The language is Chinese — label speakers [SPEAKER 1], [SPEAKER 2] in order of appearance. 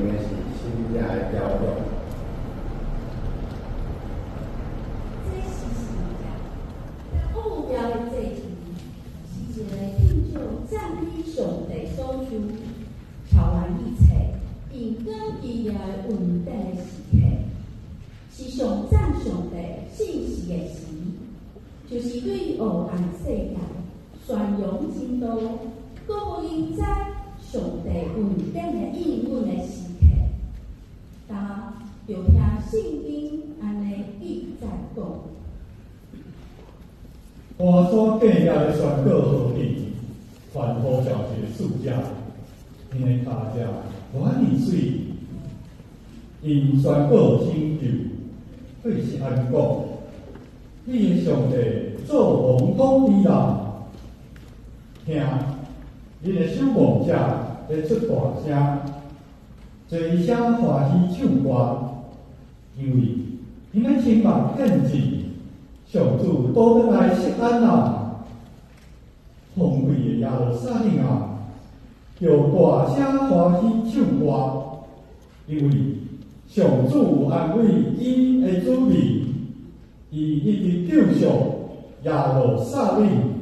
[SPEAKER 1] 的是新家的调动。
[SPEAKER 2] 这是新家，后标的这题是一个拼就赞美上帝所主，超完一切，并根据了稳定的时刻，是上赞上帝信息的时，就是对黑暗世界宣扬真道，各互人知上帝稳定的应允的时刻。他就听圣经安尼记载讲。
[SPEAKER 3] 我所建立的宣告和平，传呼召集的暑假，因的他家我年水，因宣告拯救，对是安讲，你的上帝做王统治人，听你的守望者在出大声，做声欢喜唱歌，因为你们清白见证。上主多得来锡安啊，宏伟的耶路撒冷啊，要大声欢喜唱歌，因为上主安慰伊的子民，伊一直救赎耶路撒冷。